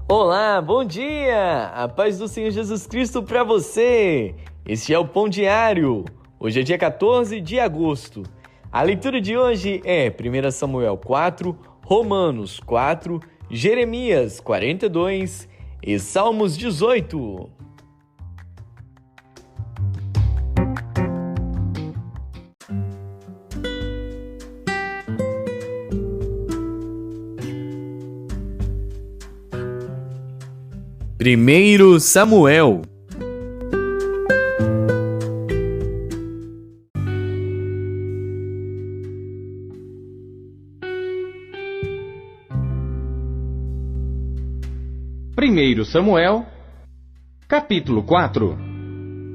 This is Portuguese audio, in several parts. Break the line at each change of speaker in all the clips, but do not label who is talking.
Olá, bom dia! A paz do Senhor Jesus Cristo para você! Este é o Pão Diário. Hoje é dia 14 de agosto. A leitura de hoje é 1 Samuel 4, Romanos 4, Jeremias 42 e Salmos 18. Primeiro Samuel.
Primeiro Samuel, capítulo 4.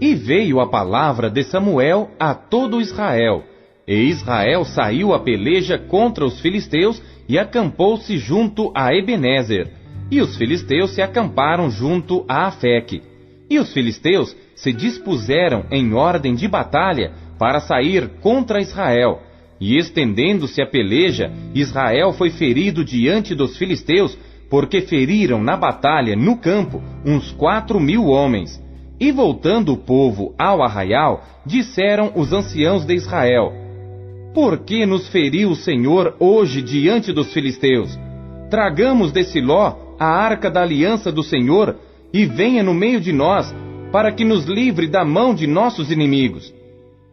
E veio a palavra de Samuel a todo Israel. E Israel saiu a peleja contra os filisteus e acampou-se junto a Ebenezer. E os filisteus se acamparam junto a Afeque. E os filisteus se dispuseram em ordem de batalha para sair contra Israel. E estendendo-se a peleja, Israel foi ferido diante dos filisteus, porque feriram na batalha, no campo, uns 4.000 homens. E voltando o povo ao arraial, disseram os anciãos de Israel: Por que nos feriu o Senhor hoje diante dos filisteus? Tragamos de Siló a arca da aliança do Senhor, e venha no meio de nós, para que nos livre da mão de nossos inimigos.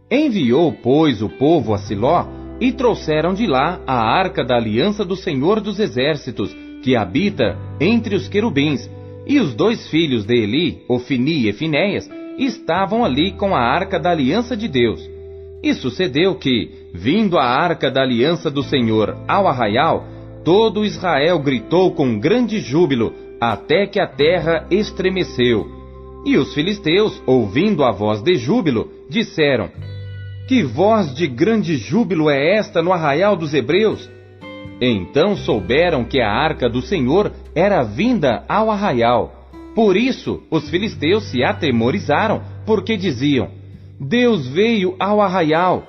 Enviou, pois, o povo a Siló, e trouxeram de lá a arca da aliança do Senhor dos exércitos, que habita entre os querubins, e os 2 filhos de Eli, Ofni e Finéias, estavam ali com a arca da aliança de Deus. E sucedeu que, vindo a arca da aliança do Senhor ao arraial, todo Israel gritou com grande júbilo, até que a terra estremeceu. E os filisteus, ouvindo a voz de júbilo, disseram: Que voz de grande júbilo é esta no arraial dos hebreus? Então souberam que a arca do Senhor era vinda ao arraial. Por isso os filisteus se atemorizaram, porque diziam: Deus veio ao arraial.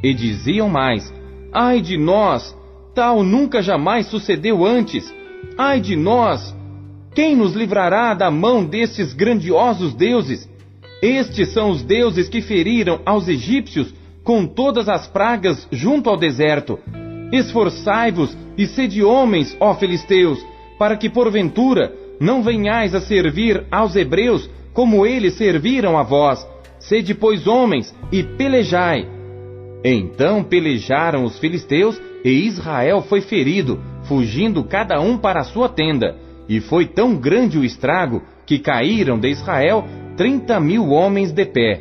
E diziam mais: Ai de nós! Tal nunca jamais sucedeu antes. Ai de nós! Quem nos livrará da mão destes grandiosos deuses? Estes são os deuses que feriram aos egípcios com todas as pragas junto ao deserto. Esforçai-vos e sede homens, ó filisteus, para que porventura não venhais a servir aos hebreus como eles serviram a vós. Sede, pois, homens, e pelejai. Então pelejaram os filisteus, e Israel foi ferido, fugindo cada um para a sua tenda. E foi tão grande o estrago, que caíram de Israel 30.000 homens de pé.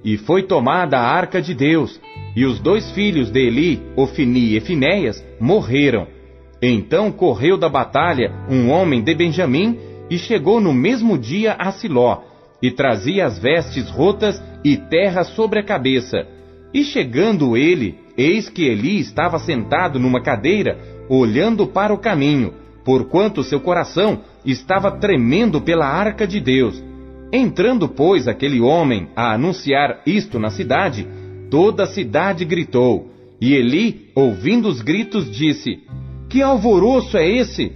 E foi tomada a arca de Deus, e os 2 filhos de Eli, Ofni e Finéias, morreram. Então correu da batalha um homem de Benjamim, e chegou no mesmo dia a Siló, e trazia as vestes rotas e terra sobre a cabeça. E chegando ele, eis que Eli estava sentado numa cadeira, olhando para o caminho, porquanto seu coração estava tremendo pela arca de Deus. Entrando, pois, aquele homem a anunciar isto na cidade, toda a cidade gritou. E Eli, ouvindo os gritos, disse: Que alvoroço é esse?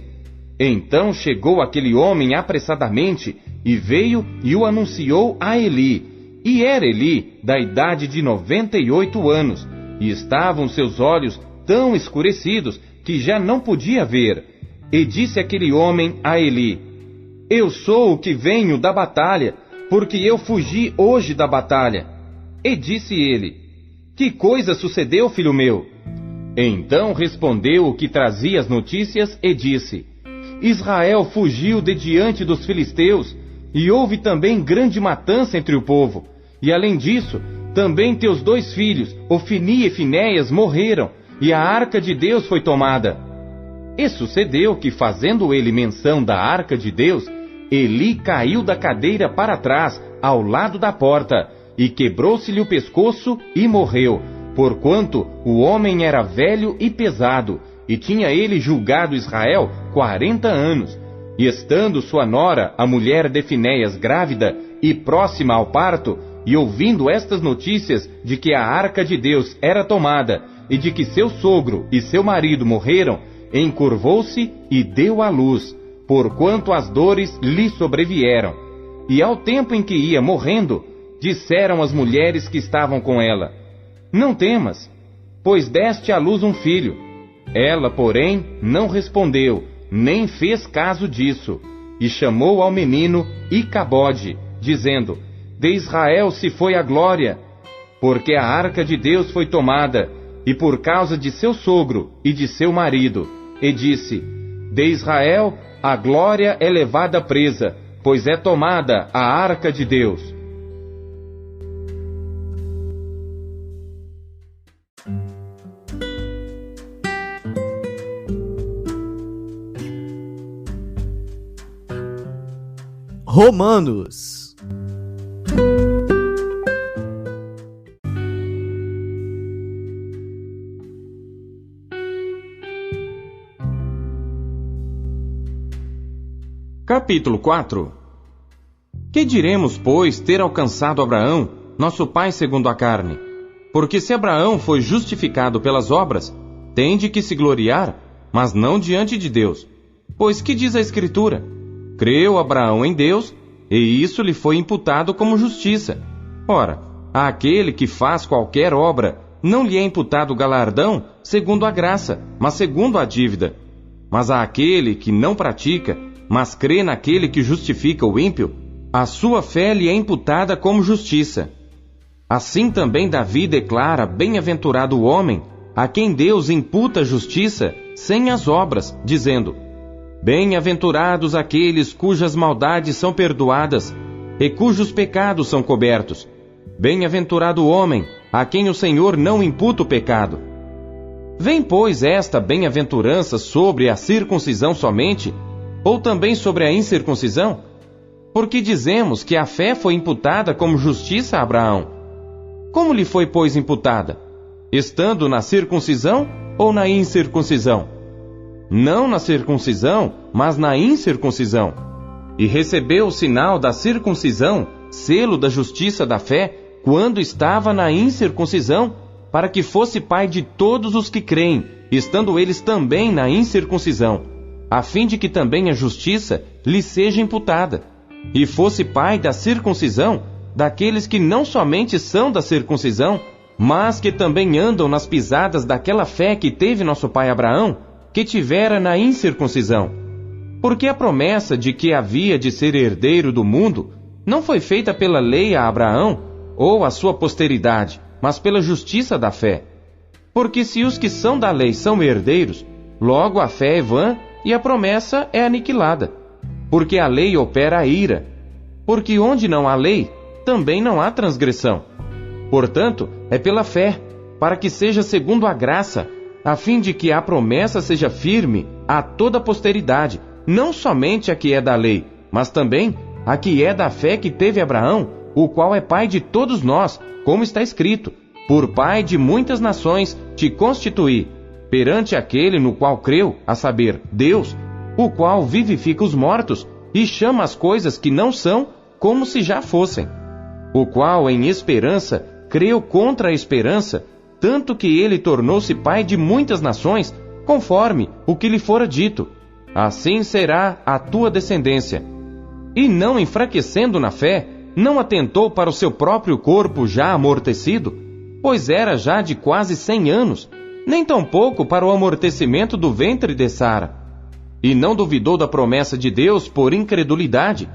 Então chegou aquele homem apressadamente, e veio e o anunciou a Eli. E era Eli da idade de 98 anos, e estavam seus olhos tão escurecidos que já não podia ver. E disse aquele homem a Eli: Eu sou o que venho da batalha, porque eu fugi hoje da batalha. E disse ele: Que coisa sucedeu, filho meu? Então respondeu o que trazia as notícias e disse: Israel fugiu de diante dos filisteus, e houve também grande matança entre o povo. E além disso, também teus 2 filhos, Ofni e Finéias, morreram, e a arca de Deus foi tomada. E sucedeu que, fazendo ele menção da arca de Deus, Eli caiu da cadeira para trás, ao lado da porta, e quebrou-se-lhe o pescoço e morreu, porquanto o homem era velho e pesado, e tinha ele julgado Israel 40 anos. E estando sua nora, a mulher de Finéias, grávida e próxima ao parto, e ouvindo estas notícias de que a arca de Deus era tomada, e de que seu sogro e seu marido morreram, encurvou-se e deu à luz. porquanto as dores lhe sobrevieram. E ao tempo em que ia morrendo, disseram as mulheres que estavam com ela: Não temas, pois deste à luz um filho. Ela, porém, não respondeu, nem fez caso disso, e chamou ao menino Icabode, dizendo: De Israel se foi a glória, porque a arca de Deus foi tomada, e por causa de seu sogro e de seu marido. E disse: De Israel a glória é levada presa, pois é tomada a arca de Deus.
Romanos.
Capítulo 4. Que diremos, pois, ter alcançado Abraão, nosso pai segundo a carne? Porque se Abraão foi justificado pelas obras, tem de que se gloriar, mas não diante de Deus. Pois que diz a Escritura? Creu Abraão em Deus, e isso lhe foi imputado como justiça. Ora, àquele que faz qualquer obra, não lhe é imputado galardão segundo a graça, mas segundo a dívida. Mas àquele que não pratica, mas crê naquele que justifica o ímpio, a sua fé lhe é imputada como justiça. Assim também Davi declara: Bem-aventurado o homem, a quem Deus imputa justiça sem as obras, dizendo: Bem-aventurados aqueles cujas maldades são perdoadas e cujos pecados são cobertos. Bem-aventurado o homem, a quem o Senhor não imputa o pecado. Vem, pois, esta bem-aventurança sobre a circuncisão somente, ou também sobre a incircuncisão? Porque dizemos que a fé foi imputada como justiça a Abraão. Como lhe foi, pois, imputada? Estando na circuncisão ou na incircuncisão? Não na circuncisão, mas na incircuncisão. E recebeu o sinal da circuncisão, selo da justiça da fé, quando estava na incircuncisão, para que fosse pai de todos os que creem, estando eles também na incircuncisão, a fim de que também a justiça lhe seja imputada, e fosse pai da circuncisão, daqueles que não somente são da circuncisão, mas que também andam nas pisadas daquela fé que teve nosso pai Abraão, que tivera na incircuncisão. Porque a promessa de que havia de ser herdeiro do mundo não foi feita pela lei a Abraão ou a sua posteridade, mas pela justiça da fé. Porque se os que são da lei são herdeiros, logo a fé é vã e a promessa é aniquilada. Porque a lei opera a ira. Porque onde não há lei, também não há transgressão. Portanto, é pela fé, para que seja segundo a graça, a fim de que a promessa seja firme a toda a posteridade, não somente a que é da lei, mas também a que é da fé que teve Abraão, o qual é pai de todos nós, como está escrito: Por pai de muitas nações te constituí, perante aquele no qual creu, a saber, Deus, o qual vivifica os mortos e chama as coisas que não são como se já fossem. O qual em esperança creu contra a esperança, tanto que ele tornou-se pai de muitas nações, conforme o que lhe fora dito: Assim será a tua descendência. E não enfraquecendo na fé, não atentou para o seu próprio corpo já amortecido, pois era já de quase 100 anos, nem tampouco para o amortecimento do ventre de Sara. E não duvidou da promessa de Deus por incredulidade,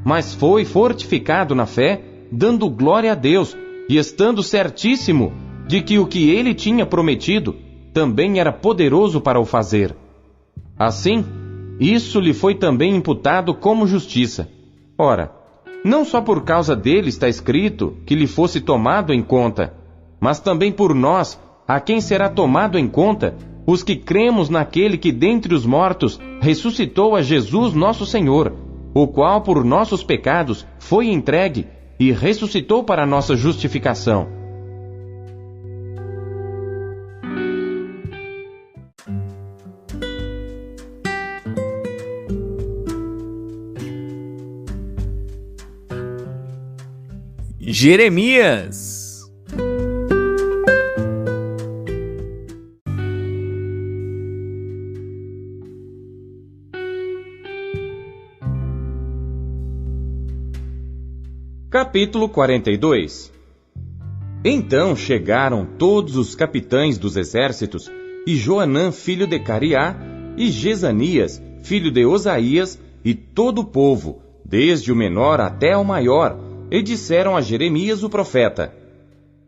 mas foi fortificado na fé, dando glória a Deus, e estando certíssimo de que o que ele tinha prometido também era poderoso para o fazer. Assim, isso lhe foi também imputado como justiça. Ora, não só por causa dele está escrito que lhe fosse tomado em conta, mas também por nós, a quem será tomado em conta, os que cremos naquele que dentre os mortos ressuscitou a Jesus nosso Senhor, o qual por nossos pecados foi entregue e ressuscitou para nossa justificação.
Jeremias.
Capítulo 42. Então chegaram todos os capitães dos exércitos, e Joanã, filho de Cariá, e Gesanias, filho de Osaías, e todo o povo, desde o menor até o maior, e disseram a Jeremias o profeta: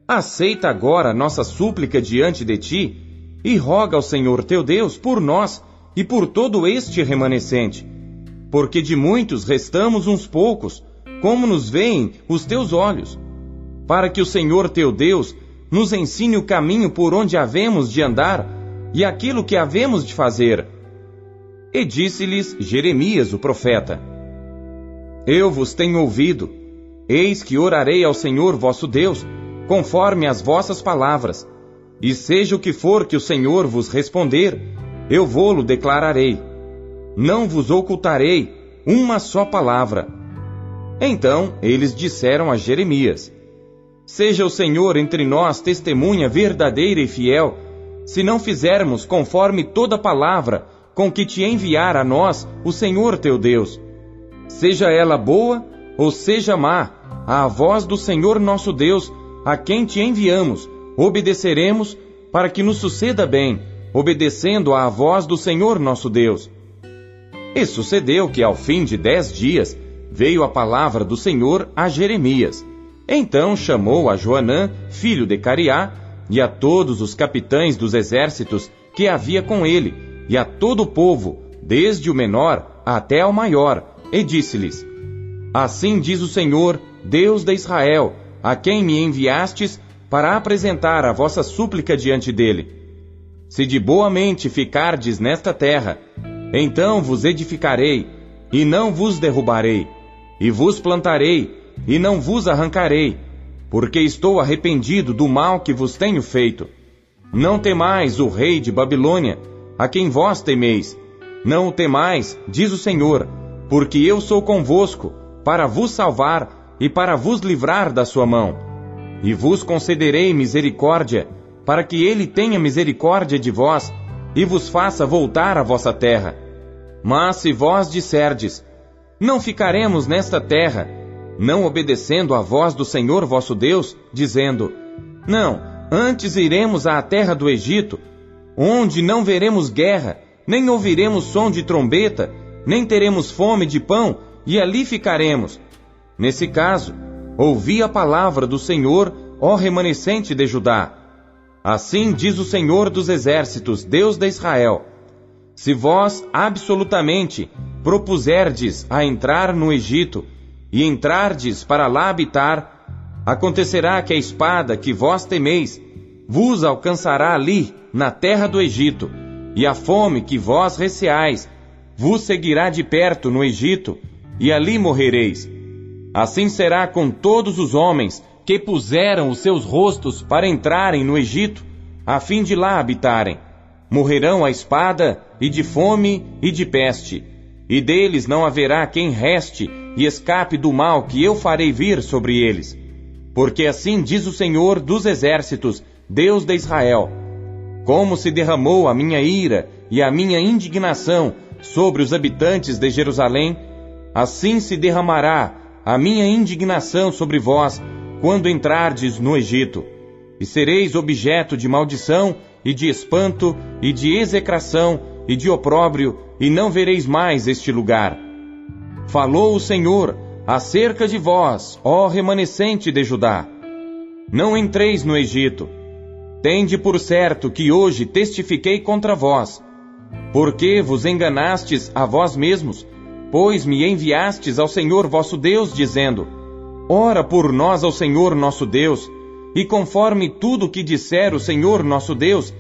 Aceita agora nossa súplica diante de ti, e roga ao Senhor teu Deus por nós e por todo este remanescente, porque de muitos restamos uns poucos, como nos veem os teus olhos, para que o Senhor teu Deus nos ensine o caminho por onde havemos de andar e aquilo que havemos de fazer. E disse-lhes Jeremias o profeta: Eu vos tenho ouvido, eis que orarei ao Senhor vosso Deus, conforme as vossas palavras, e seja o que for que o Senhor vos responder, eu vô-lo declararei. Não vos ocultarei uma só palavra. Então eles disseram a Jeremias: Seja o Senhor entre nós testemunha verdadeira e fiel, se não fizermos conforme toda palavra com que te enviar a nós o Senhor teu Deus. Seja ela boa ou seja má, à voz do Senhor nosso Deus, a quem te enviamos, obedeceremos, para que nos suceda bem, obedecendo à voz do Senhor nosso Deus. E sucedeu que ao fim de 10 dias veio a palavra do Senhor a Jeremias. Então chamou a Joanã, filho de Cariá, e a todos os capitães dos exércitos que havia com ele, e a todo o povo, desde o menor até ao maior, e disse-lhes: Assim diz o Senhor, Deus de Israel, a quem me enviastes para apresentar a vossa súplica diante dele. Se de boa mente ficardes nesta terra, então vos edificarei, e não vos derrubarei, e vos plantarei, e não vos arrancarei, porque estou arrependido do mal que vos tenho feito. Não temais o rei de Babilônia, a quem vós temeis. Não o temais, diz o Senhor, porque eu sou convosco, para vos salvar e para vos livrar da sua mão. E vos concederei misericórdia, para que ele tenha misericórdia de vós, e vos faça voltar à vossa terra. Mas se vós disserdes: Não ficaremos nesta terra, não obedecendo à voz do Senhor vosso Deus, dizendo: Não, antes iremos à terra do Egito, onde não veremos guerra, nem ouviremos som de trombeta, nem teremos fome de pão, e ali ficaremos. Nesse caso, ouvi a palavra do Senhor, ó remanescente de Judá. Assim diz o Senhor dos exércitos, Deus de Israel: Se vós absolutamente propuserdes a entrar no Egito, e entrardes para lá habitar, acontecerá que a espada que vós temeis vos alcançará ali, na terra do Egito, e a fome que vós receais vos seguirá de perto no Egito, e ali morrereis. Assim será com todos os homens que puseram os seus rostos para entrarem no Egito, a fim de lá habitarem. Morrerão à espada, e de fome, e de peste, e deles não haverá quem reste e escape do mal que eu farei vir sobre eles. Porque assim diz o Senhor dos exércitos, Deus de Israel: Como se derramou a minha ira e a minha indignação sobre os habitantes de Jerusalém, assim se derramará a minha indignação sobre vós, quando entrardes no Egito, e sereis objeto de maldição, e de espanto, e de execração, e de opróbrio, e não vereis mais este lugar. Falou o Senhor acerca de vós, ó remanescente de Judá: Não entreis no Egito. Tende por certo que hoje testifiquei contra vós, porque vos enganastes a vós mesmos, pois me enviastes ao Senhor vosso Deus, dizendo: Ora por nós ao Senhor nosso Deus, e conforme tudo que disser o Senhor nosso Deus,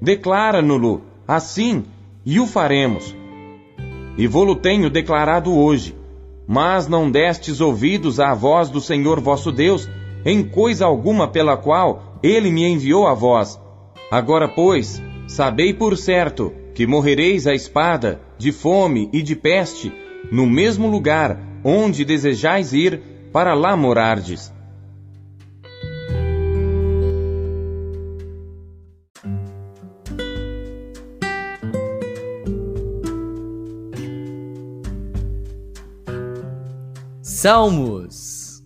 declara-no-lo assim, e o faremos. E vô-lo tenho declarado hoje, mas não destes ouvidos à voz do Senhor vosso Deus, em coisa alguma pela qual ele me enviou a vós. Agora, pois, sabei por certo que morrereis à espada, de fome e de peste, no mesmo lugar onde desejais ir, para lá morardes.
Salmos.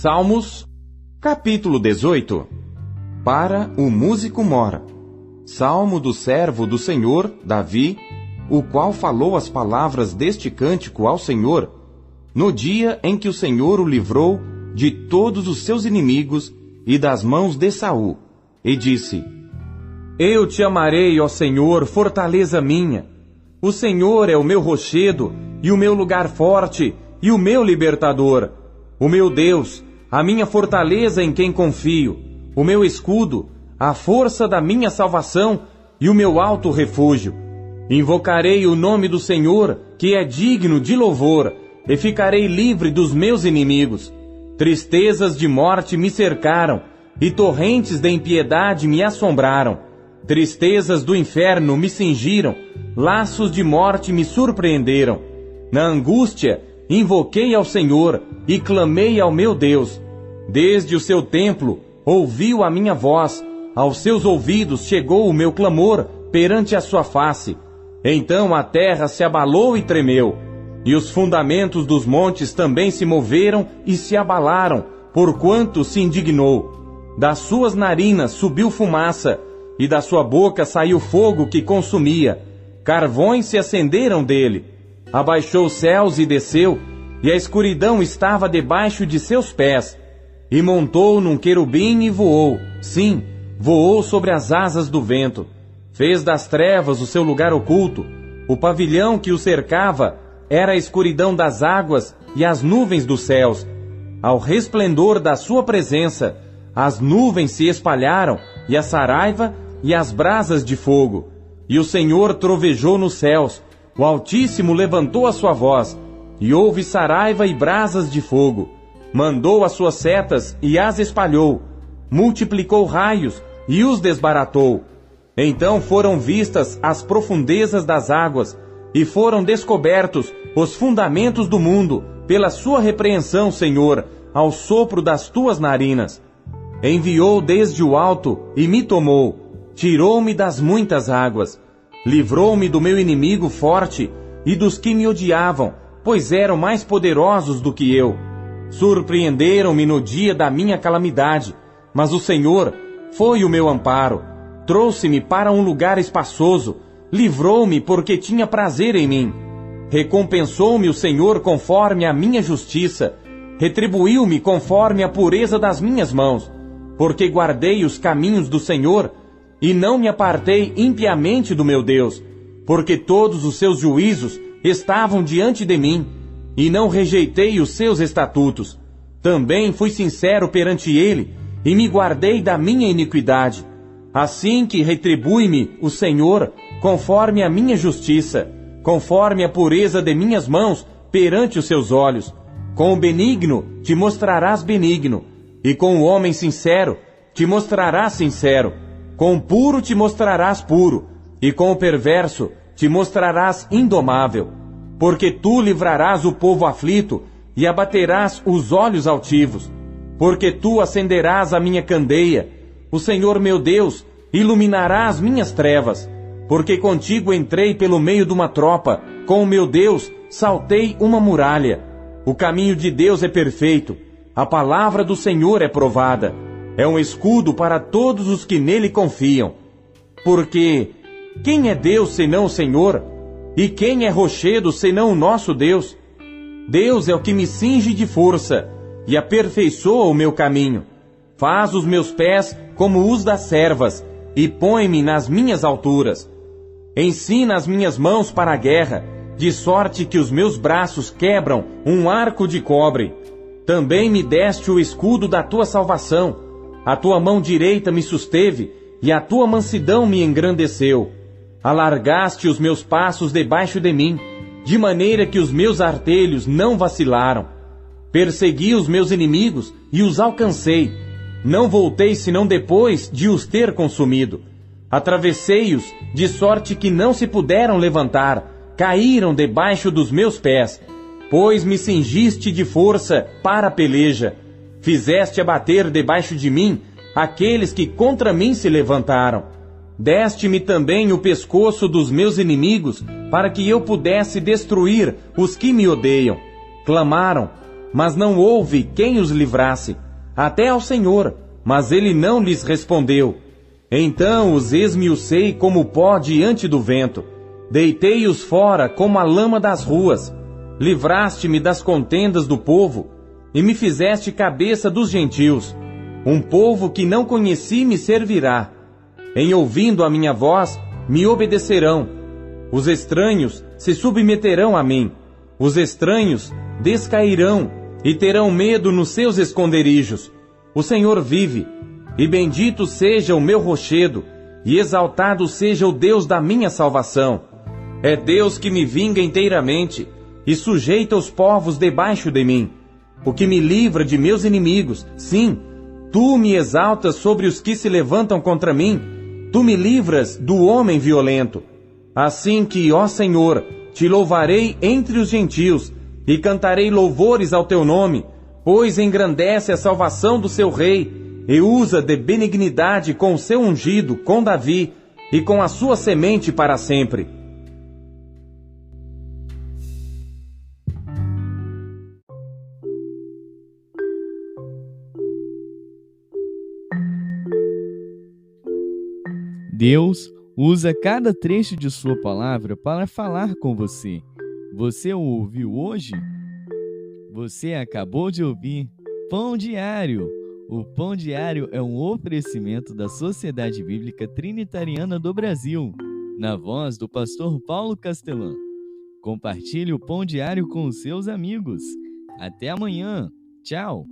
Salmos, capítulo 18. Para o músico mora. Salmo do servo do Senhor, Davi, o qual falou as palavras deste cântico ao Senhor, no dia em que o Senhor o livrou de todos os seus inimigos e das mãos de Saul, e disse: Eu te amarei, ó Senhor, fortaleza minha. O Senhor é o meu rochedo e o meu lugar forte e o meu libertador. O meu Deus, a minha fortaleza em quem confio, o meu escudo, a força da minha salvação e o meu alto refúgio. Invocarei o nome do Senhor, que é digno de louvor, e ficarei livre dos meus inimigos. Tristezas de morte me cercaram, e torrentes de impiedade me assombraram. Tristezas do inferno me cingiram, laços de morte me surpreenderam. Na angústia, invoquei ao Senhor e clamei ao meu Deus. Desde o seu templo, ouviu a minha voz, aos seus ouvidos chegou o meu clamor perante a sua face. Então a terra se abalou e tremeu, e os fundamentos dos montes também se moveram e se abalaram, porquanto se indignou. Das suas narinas subiu fumaça, e da sua boca saiu fogo que consumia. Carvões se acenderam dele. Abaixou os céus e desceu, e a escuridão estava debaixo de seus pés. E montou num querubim e voou, sim, voou sobre as asas do vento. Fez das trevas o seu lugar oculto. O pavilhão que o cercava era a escuridão das águas e as nuvens dos céus. Ao resplendor da sua presença, as nuvens se espalharam, e a saraiva e as brasas de fogo. E o Senhor trovejou nos céus, o Altíssimo levantou a sua voz, e houve saraiva e brasas de fogo. Mandou as suas setas e as espalhou, multiplicou raios e os desbaratou. Então foram vistas as profundezas das águas, e foram descobertos os fundamentos do mundo, pela sua repreensão, Senhor, ao sopro das tuas narinas. Enviou desde o alto e me tomou, tirou-me das muitas águas, livrou-me do meu inimigo forte e dos que me odiavam, pois eram mais poderosos do que eu. Surpreenderam-me no dia da minha calamidade, mas o Senhor foi o meu amparo. Trouxe-me para um lugar espaçoso, livrou-me porque tinha prazer em mim. Recompensou-me o Senhor conforme a minha justiça, retribuiu-me conforme a pureza das minhas mãos, porque guardei os caminhos do Senhor e não me apartei impiamente do meu Deus, porque todos os seus juízos estavam diante de mim, e não rejeitei os seus estatutos. Também fui sincero perante ele, e me guardei da minha iniquidade. Assim que retribui-me o Senhor, conforme a minha justiça, conforme a pureza de minhas mãos perante os seus olhos. Com o benigno te mostrarás benigno, e com o homem sincero te mostrarás sincero. Com o puro te mostrarás puro, e com o perverso te mostrarás indomável. Porque tu livrarás o povo aflito, e abaterás os olhos altivos. Porque tu acenderás a minha candeia, o Senhor meu Deus iluminará as minhas trevas. Porque contigo entrei pelo meio de uma tropa, com o meu Deus saltei uma muralha. O caminho de Deus é perfeito, a palavra do Senhor é provada. É um escudo para todos os que nele confiam. Porque quem é Deus senão o Senhor? E quem é rochedo senão o nosso Deus? Deus é o que me cinge de força e aperfeiçoa o meu caminho. Faz os meus pés como os das servas e põe-me nas minhas alturas. Ensina as minhas mãos para a guerra, de sorte que os meus braços quebram um arco de cobre. Também me deste o escudo da tua salvação. A tua mão direita me susteve e a tua mansidão me engrandeceu. Alargaste os meus passos debaixo de mim, de maneira que os meus artelhos não vacilaram. Persegui os meus inimigos e os alcancei. Não voltei senão depois de os ter consumido. Atravessei-os de sorte que não se puderam levantar, caíram debaixo dos meus pés. Pois me cingiste de força para a peleja. Fizeste abater debaixo de mim aqueles que contra mim se levantaram. Deste-me também o pescoço dos meus inimigos, para que eu pudesse destruir os que me odeiam. Clamaram, mas não houve quem os livrasse, até ao Senhor, mas ele não lhes respondeu. Então os esmiucei como pó diante do vento, deitei-os fora como a lama das ruas. Livraste-me das contendas do povo, e me fizeste cabeça dos gentios. Um povo que não conheci me servirá. Em ouvindo a minha voz, me obedecerão. Os estranhos se submeterão a mim. Os estranhos descairão e terão medo nos seus esconderijos. O Senhor vive, e bendito seja o meu rochedo, e exaltado seja o Deus da minha salvação. É Deus que me vinga inteiramente, e sujeita os povos debaixo de mim. O que me livra de meus inimigos, sim, tu me exaltas sobre os que se levantam contra mim, tu me livras do homem violento. Assim que, ó Senhor, te louvarei entre os gentios, e cantarei louvores ao teu nome, pois engrandece a salvação do seu rei, e usa de benignidade com o seu ungido, com Davi, e com a sua semente para sempre.
Deus usa cada trecho de sua palavra para falar com você. Você o ouviu hoje? Você acabou de ouvir Pão Diário. O Pão Diário é um oferecimento da Sociedade Bíblica Trinitariana do Brasil, na voz do pastor Paulo Castelã. Compartilhe o Pão Diário com os seus amigos. Até amanhã. Tchau.